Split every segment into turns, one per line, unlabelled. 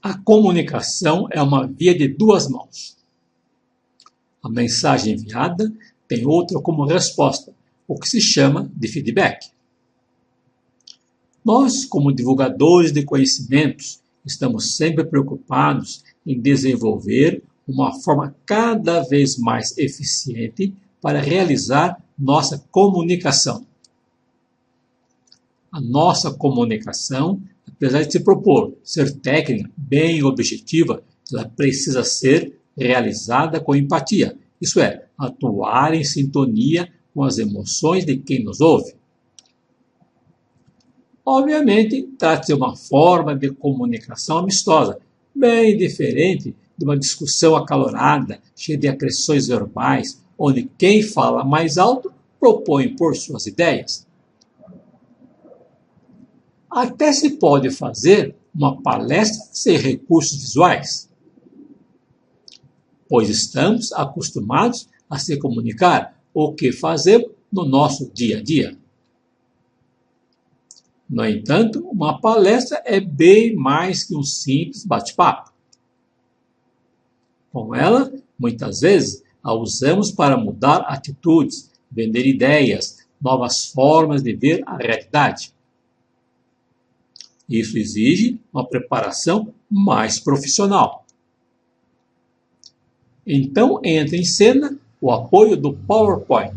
A comunicação é uma via de duas mãos. A mensagem enviada tem outra como resposta, o que se chama de feedback. Nós, como divulgadores de conhecimentos, estamos sempre preocupados em desenvolver uma forma cada vez mais eficiente para realizar nossa comunicação. A nossa comunicação, apesar de se propor ser técnica, bem objetiva, ela precisa ser realizada com empatia, isso é, atuar em sintonia com as emoções de quem nos ouve. Obviamente, trata-se de uma forma de comunicação amistosa, bem diferente de uma discussão acalorada, cheia de agressões verbais, onde quem fala mais alto propõe por suas ideias. Até se pode fazer uma palestra sem recursos visuais, pois estamos acostumados a se comunicar o que fazemos no nosso dia a dia. No entanto, uma palestra é bem mais que um simples bate-papo. Com ela, muitas vezes, a usamos para mudar atitudes, vender ideias, novas formas de ver a realidade. Isso exige uma preparação mais profissional. Então entra em cena o apoio do PowerPoint.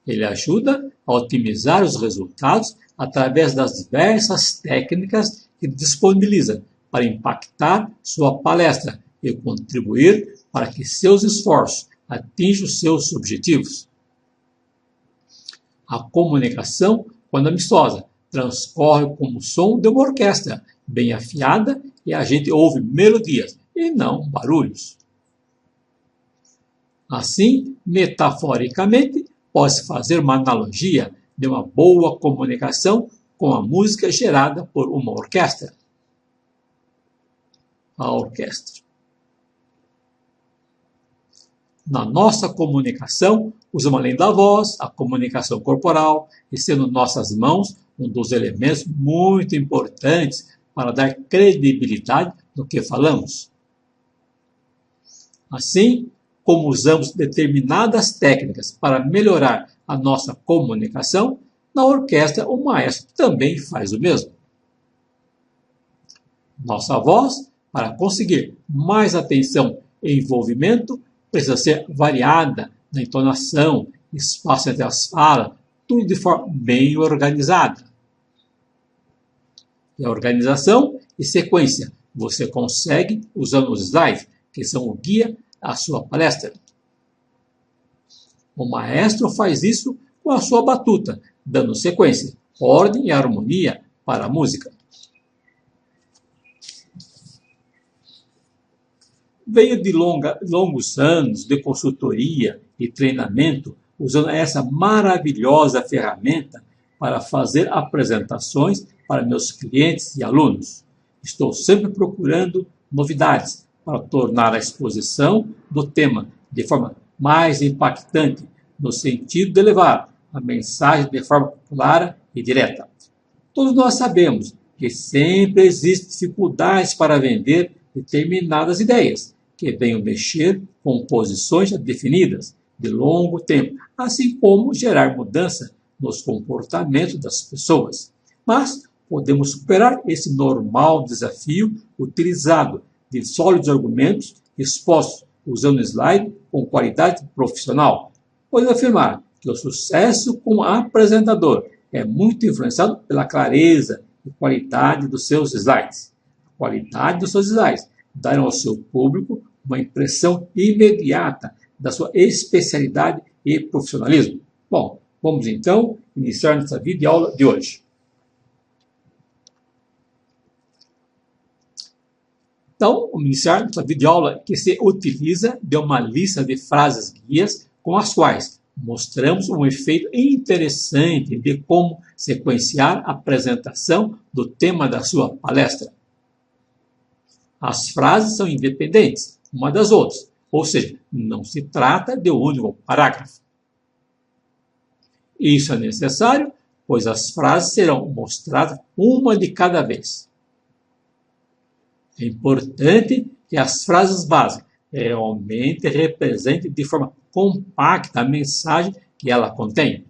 Ele ajuda a otimizar os resultados através das diversas técnicas que disponibiliza para impactar sua palestra e contribuir para que seus esforços atinjam os seus objetivos. A comunicação, quando amistosa, transcorre como o som de uma orquestra, bem afiada, e a gente ouve melodias e não barulhos. Assim, metaforicamente, pode-se fazer uma analogia de uma boa comunicação com a música gerada por uma orquestra. A orquestra. Na nossa comunicação, usamos além da voz, a comunicação corporal, e sendo nossas mãos um dos elementos muito importantes para dar credibilidade no que falamos. Assim, como usamos determinadas técnicas para melhorar a nossa comunicação, na orquestra o maestro também faz o mesmo. Nossa voz, para conseguir mais atenção e envolvimento, precisa ser variada na entonação, espaço entre as falas, tudo de forma bem organizada. E a organização e sequência você consegue usando os slides, que são o guia à sua palestra. O maestro faz isso com a sua batuta, dando sequência, ordem e harmonia para a música. Veio de longos anos de consultoria e treinamento usando essa maravilhosa ferramenta para fazer apresentações para meus clientes e alunos. Estou sempre procurando novidades para tornar a exposição do tema de forma mais impactante, no sentido de levar a mensagem de forma clara e direta. Todos nós sabemos que sempre existem dificuldades para vender determinadas ideias, que venham mexer com posições definidas de longo tempo, assim como gerar mudança nos comportamentos das pessoas. Mas podemos superar esse normal desafio utilizado de sólidos argumentos expostos usando slide com qualidade profissional. Podemos afirmar que o sucesso como apresentador é muito influenciado pela clareza e qualidade dos seus slides. A qualidade dos seus slides darão ao seu público uma impressão imediata da sua especialidade e profissionalismo. Bom, vamos então iniciar nossa videoaula de hoje. Então, vamos iniciar nossa videoaula que se utiliza de uma lista de frases guias com as quais mostramos um efeito interessante de como sequenciar a apresentação do tema da sua palestra. As frases são independentes uma das outras, ou seja, não se trata de um único parágrafo. Isso é necessário, pois as frases serão mostradas uma de cada vez. É importante que as frases básicas realmente representem de forma compacta a mensagem que ela contém.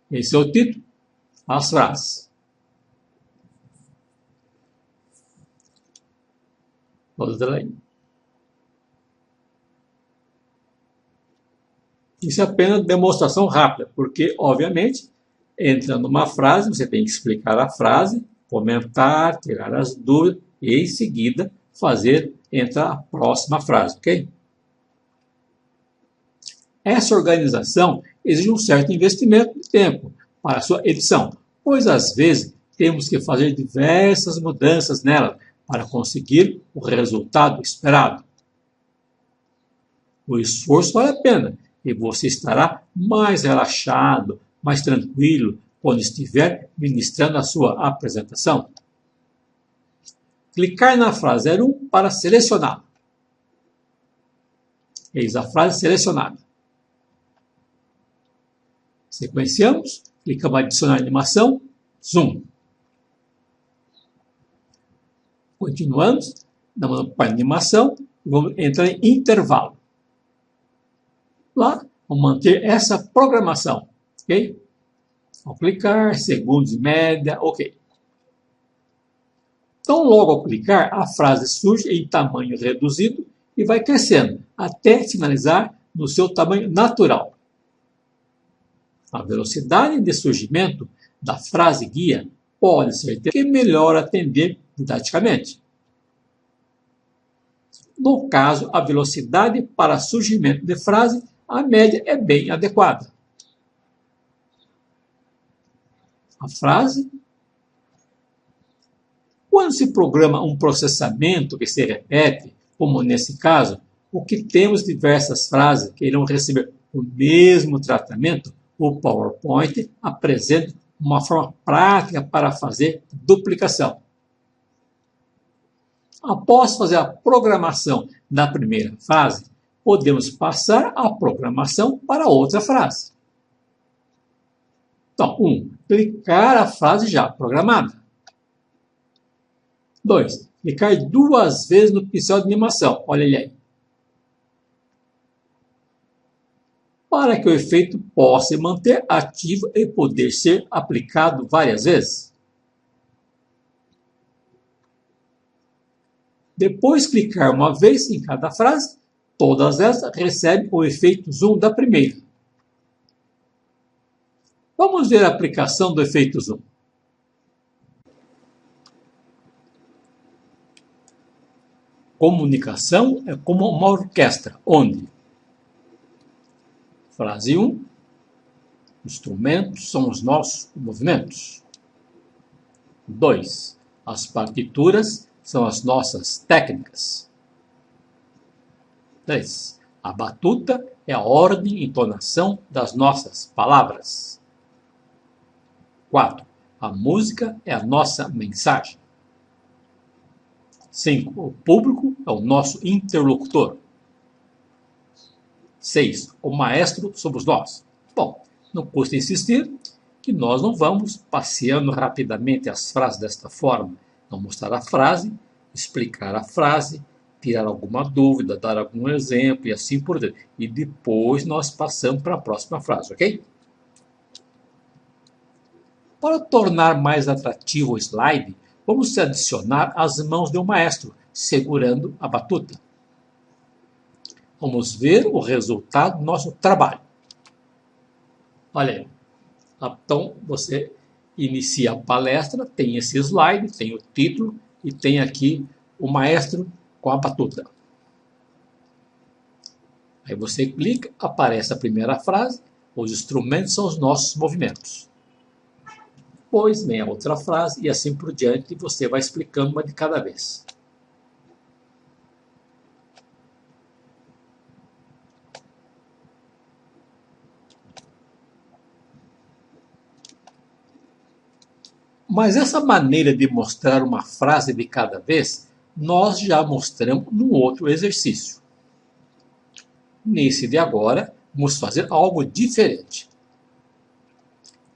Esse é o título, as frases. Vamos ver aí. Isso é apenas demonstração rápida, porque, obviamente, entra numa frase, você tem que explicar a frase, comentar, tirar as dúvidas e, em seguida, fazer entrar a próxima frase, ok? Essa organização exige um certo investimento de tempo para a sua edição, pois, às vezes, temos que fazer diversas mudanças nela para conseguir o resultado esperado. O esforço vale a pena e você estará mais relaxado, mais tranquilo quando estiver ministrando a sua apresentação. Clicar na frase 01 para selecioná-la. Eis a frase selecionada. Sequenciamos, clicamos em adicionar animação, zoom. Continuamos, damos para animação e vamos entrar em intervalo. Lá, vamos manter essa programação, ok? Ao clicar, segundos e média, ok. Então, logo ao clicar, a frase surge em tamanho reduzido e vai crescendo até finalizar no seu tamanho natural. A velocidade de surgimento da frase guia pode ser que melhor atender didaticamente. No caso, a velocidade para surgimento de frase, a média é bem adequada. A frase. Quando se programa um processamento que se repete, como nesse caso, o que temos diversas frases que irão receber o mesmo tratamento, o PowerPoint apresenta uma forma prática para fazer duplicação. Após fazer a programação da primeira frase, podemos passar a programação para outra frase. Então, 1. Clicar a frase já programada. 2. Clicar 2 vezes no pincel de animação. Olha ele aí. Para que o efeito possa se manter ativo e poder ser aplicado várias vezes. Depois clicar uma vez em cada frase, todas elas recebem o efeito zoom da primeira. Vamos ver a aplicação do efeito zoom. Comunicação é como uma orquestra, onde frase 1, instrumentos são os nossos movimentos. 2, as partituras são as nossas técnicas. 3, a batuta é a ordem e entonação das nossas palavras. 4, a música é a nossa mensagem. 5, o público é o nosso interlocutor. 6, o maestro somos nós. Bom, não custa insistir que nós não vamos passeando rapidamente as frases desta forma. Vamos mostrar a frase, explicar a frase, tirar alguma dúvida, dar algum exemplo e assim por diante. E depois nós passamos para a próxima frase, ok? Para tornar mais atrativo o slide, vamos adicionar as mãos do maestro, segurando a batuta. Vamos ver o resultado do nosso trabalho. Olha aí. Então, você inicia a palestra, tem esse slide, tem o título e tem aqui o maestro com a batuta. Aí você clica, aparece a primeira frase, os instrumentos são os nossos movimentos. Depois vem a outra frase e assim por diante, você vai explicando uma de cada vez. Mas essa maneira de mostrar uma frase de cada vez, nós já mostramos num outro exercício. Nesse de agora, vamos fazer algo diferente.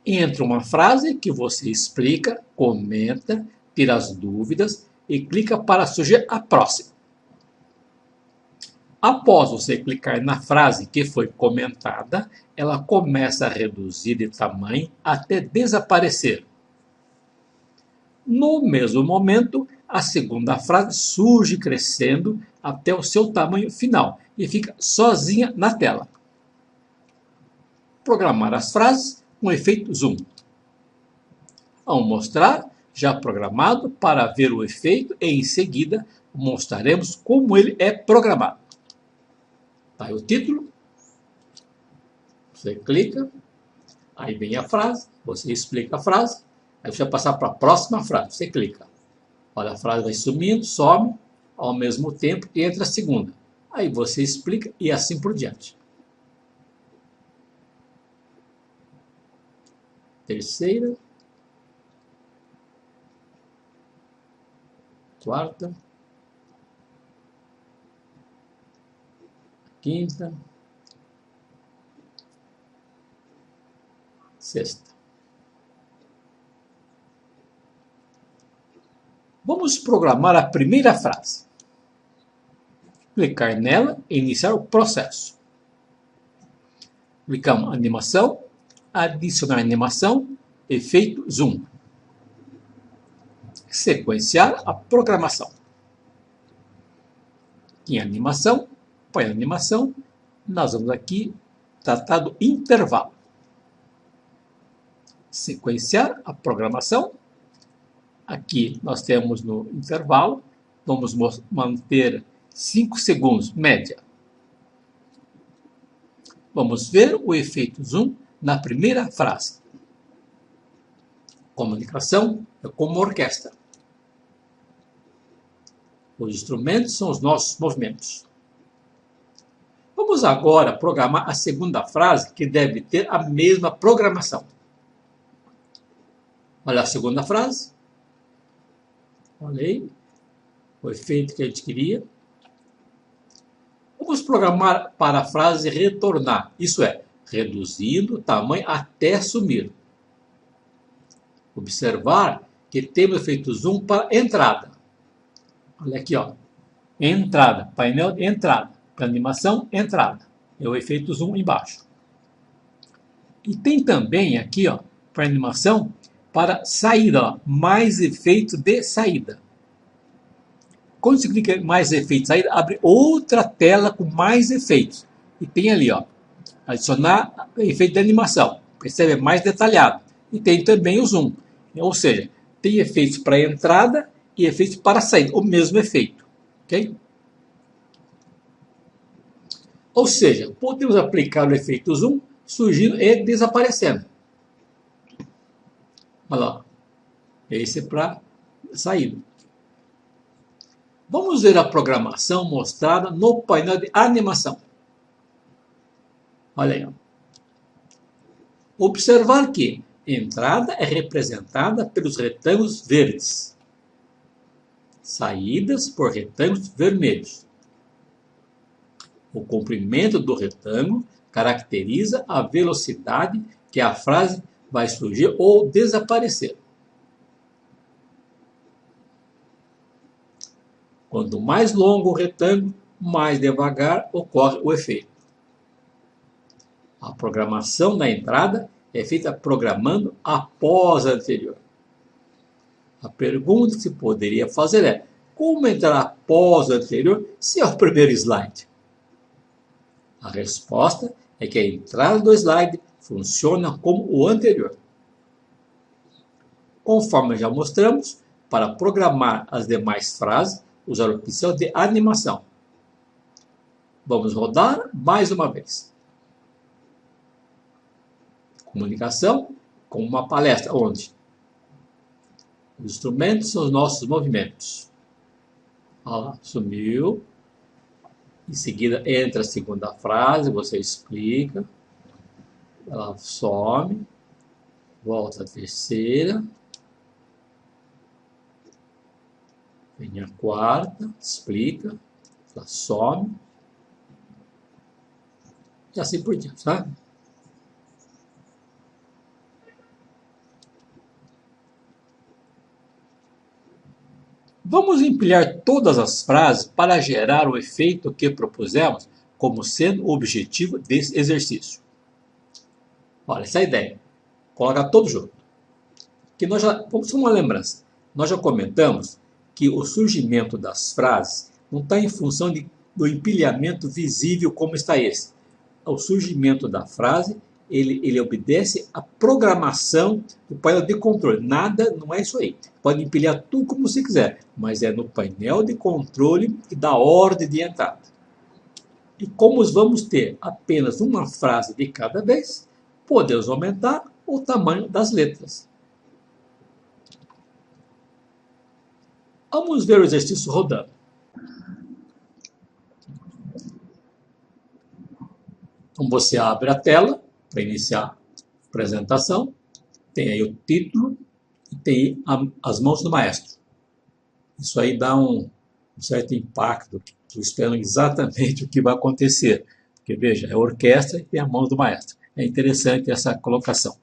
Entra uma frase que você explica, comenta, tira as dúvidas e clica para sugerir a próxima. Após você clicar na frase que foi comentada, ela começa a reduzir de tamanho até desaparecer. No mesmo momento, a segunda frase surge crescendo até o seu tamanho final e fica sozinha na tela. Programar as frases com efeito zoom. Vamos mostrar, já programado, para ver o efeito e em seguida mostraremos como ele é programado. Tá aí o título, você clica, aí vem a frase, você explica a frase, aí você vai passar para a próxima frase, você clica. Olha, a frase vai sumindo, some, ao mesmo tempo entra a segunda. Aí você explica e assim por diante. Terceira. Quarta. Quinta. Sexta. Vamos programar a primeira frase. Clicar nela e iniciar o processo. Clicamos em animação, adicionar animação, efeito zoom. Sequenciar a programação. Em animação, põe a animação, nós vamos aqui tratar do intervalo. Sequenciar a programação. Aqui nós temos no intervalo, vamos manter 5 segundos, média. Vamos ver o efeito zoom na primeira frase. Comunicação é como orquestra. Os instrumentos são os nossos movimentos. Vamos agora programar a segunda frase, que deve ter a mesma programação. Olha a segunda frase. Olha aí, o efeito que a gente queria. Vamos programar para a frase retornar, isso é, reduzindo o tamanho até sumir. Observar que temos efeito zoom para entrada. Olha aqui, ó. Entrada, painel de entrada. Para animação, entrada. É o efeito zoom embaixo. E tem também aqui, ó, para animação, para saída, ó, mais efeito de saída. Quando você clica em mais efeitos de saída, abre outra tela com mais efeitos. E tem ali, ó, adicionar efeito de animação. Percebe? É mais detalhado. E tem também o zoom. Ou seja, tem efeitos para entrada e efeitos para saída. O mesmo efeito. Ok? Ou seja, podemos aplicar o efeito zoom surgindo e desaparecendo. Olha lá. Esse é para saída. Vamos ver a programação mostrada no painel de animação. Olha aí. Ó. Observar que entrada é representada pelos retângulos verdes. Saídas por retângulos vermelhos. O comprimento do retângulo caracteriza a velocidade que a frase vai surgir ou desaparecer. Quanto mais longo o retângulo, mais devagar ocorre o efeito. A programação da entrada é feita programando após a anterior. A pergunta que se poderia fazer é: como entrar após o anterior se é o primeiro slide? A resposta é que a entrada do slide funciona como o anterior. Conforme já mostramos, para programar as demais frases, usar a opção de animação. Vamos rodar mais uma vez. Comunicação com uma palestra onde os instrumentos são os nossos movimentos. Olha lá, sumiu. Em seguida entra a segunda frase, você explica. Ela some. Volta a terceira. Vem a quarta, explica. Ela some. E assim por diante, tá? Vamos empilhar todas as frases para gerar o efeito que propusemos como sendo o objetivo desse exercício. Olha, essa é a ideia. Coloca tudo junto. Que nós já, vamos fazer uma lembrança. Nós já comentamos que o surgimento das frases não está em função do empilhamento visível como está esse. O surgimento da frase, ele obedece à programação do painel de controle. Nada, não é isso aí. Pode empilhar tudo como você quiser, mas é no painel de controle e da ordem de entrada. E como vamos ter apenas uma frase de cada vez, podemos aumentar o tamanho das letras. Vamos ver o exercício rodando. Então você abre a tela para iniciar a apresentação. Tem aí o título e tem as mãos do maestro. Isso aí dá um certo impacto. Estou esperando exatamente o que vai acontecer. Porque veja, é a orquestra e tem as mãos do maestro. É interessante essa colocação.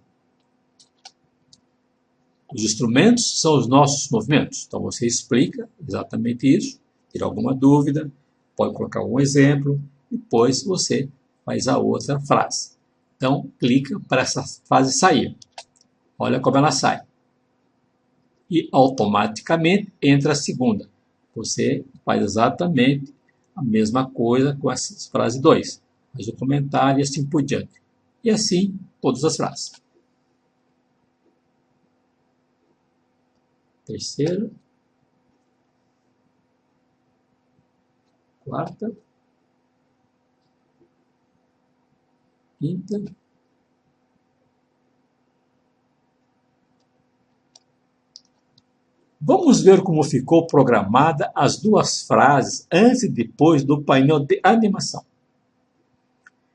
Os instrumentos são os nossos movimentos. Então você explica exatamente isso, tira alguma dúvida, pode colocar algum exemplo, depois você faz a outra frase. Então clica para essa frase sair. Olha como ela sai. E automaticamente entra a segunda. Você faz exatamente a mesma coisa com essa frase 2. Faz o comentário e assim por diante. E assim todas as frases. Terceira, quarta, quinta, vamos ver como ficou programada as duas frases antes e depois do painel de animação.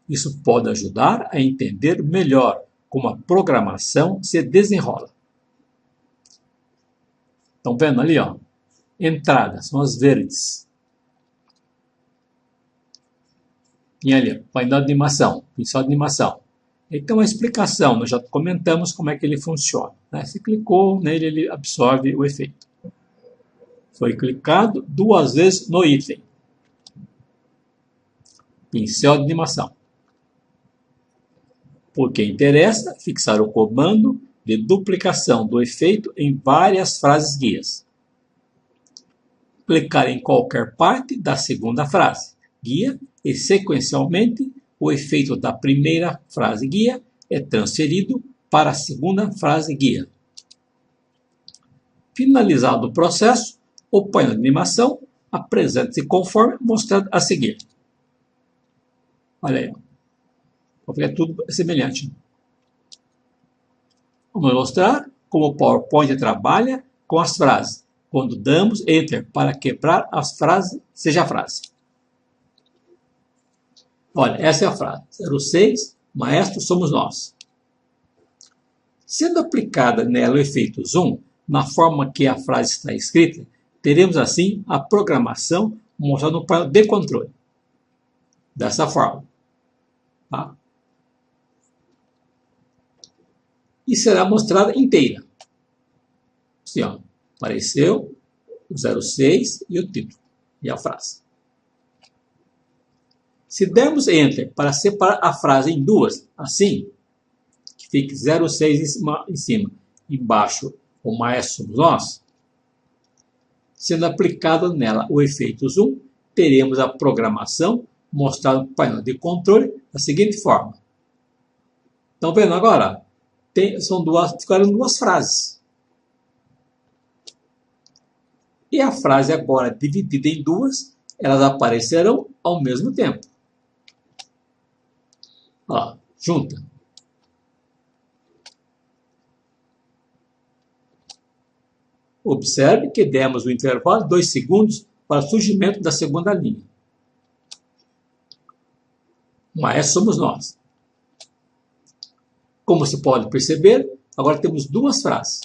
Isso pode ajudar a entender melhor como a programação se desenrola. Estão vendo ali, ó? Entrada, são as verdes. Tem ali, painel de animação, pincel de animação. Então, a explicação, nós já comentamos como é que ele funciona. Né? Se clicou nele, ele absorve o efeito. Foi clicado 2 vezes no item. Pincel de animação. Porque interessa fixar o comando de duplicação do efeito em várias frases guias. Clicar em qualquer parte da segunda frase guia e, sequencialmente, o efeito da primeira frase guia é transferido para a segunda frase guia. Finalizado o processo, o painel de animação apresenta-se conforme mostrado a seguir. Olha aí. É tudo semelhante. Vamos mostrar como o PowerPoint trabalha com as frases, quando damos Enter para quebrar as frases, seja a frase. Olha, essa é a frase. 06, maestro somos nós. Sendo aplicada nela o efeito zoom, na forma que a frase está escrita, teremos assim a programação mostrada no painel de controle. Dessa forma. Tá? E será mostrada inteira. Assim, ó, apareceu o 06 e o título e a frase. Se dermos Enter para separar a frase em duas, assim, que fique 06 em cima, embaixo o maestro somos nós, sendo aplicado nela o efeito zoom, teremos a programação mostrada no painel de controle da seguinte forma. Estão vendo agora? Ficaram duas frases. E a frase agora dividida em duas, elas aparecerão ao mesmo tempo. Ó, junta. Observe que demos o intervalo de 2 segundos para o surgimento da segunda linha. Mas somos nós. Como se pode perceber, agora temos duas frases.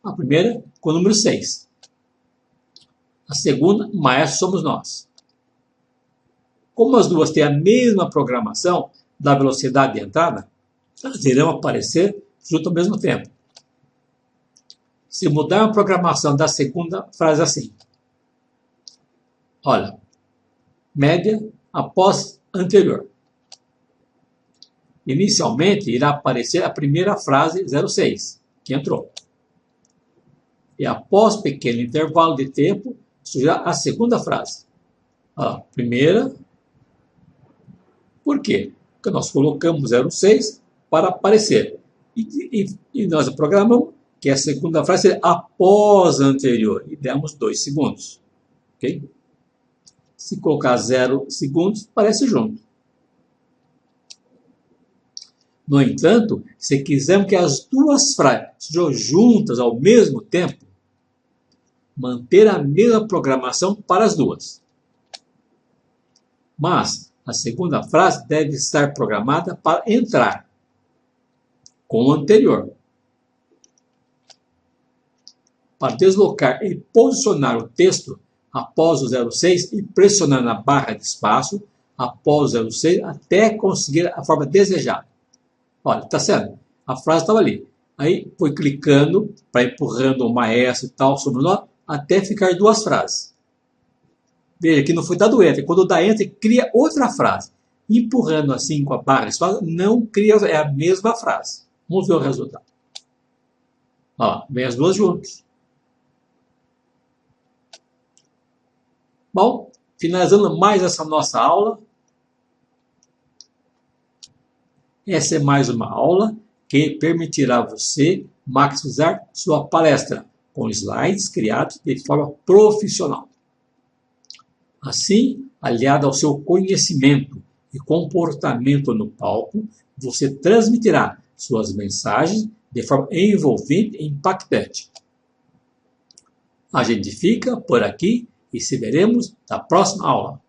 A primeira com o número 6. A segunda, maestro somos nós. Como as duas têm a mesma programação da velocidade de entrada, elas irão aparecer junto ao mesmo tempo. Se mudar a programação da segunda frase assim. Olha, média após anterior. Inicialmente irá aparecer a primeira frase 06, que entrou. E após pequeno intervalo de tempo, surgirá a segunda frase. A primeira. Por quê? Porque nós colocamos 06 para aparecer. E nós programamos que a segunda frase seria após a anterior. E demos 2 segundos. Ok? Se colocar 0 segundos, aparece junto. No entanto, se quisermos que as duas frases sejam juntas ao mesmo tempo, manter a mesma programação para as duas. Mas a segunda frase deve estar programada para entrar com o anterior. Para deslocar e posicionar o texto após o 06 e pressionar na barra de espaço após o 06 até conseguir a forma desejada. Olha, tá certo? A frase estava ali. Aí foi clicando para empurrando o maestro e tal sobre nós até ficar duas frases. Veja que não foi dado enter. Quando dá enter, cria outra frase. Empurrando assim com a barra de espaço, não cria, é a mesma frase. Vamos ver o resultado. Ó, vem as duas juntas. Bom, finalizando mais essa nossa aula. Essa é mais uma aula que permitirá você maximizar sua palestra com slides criados de forma profissional. Assim, aliado ao seu conhecimento e comportamento no palco, você transmitirá suas mensagens de forma envolvente e impactante. A gente fica por aqui e se veremos na próxima aula.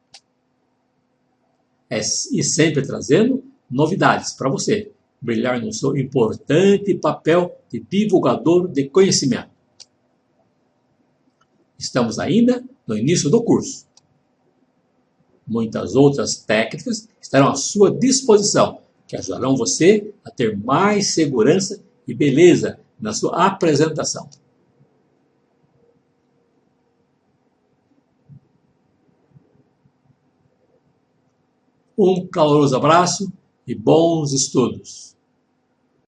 E sempre trazendo novidades para você brilhar no seu importante papel de divulgador de conhecimento. Estamos ainda no início do curso. Muitas outras técnicas estarão à sua disposição, que ajudarão você a ter mais segurança e beleza na sua apresentação. Um caloroso abraço e bons estudos!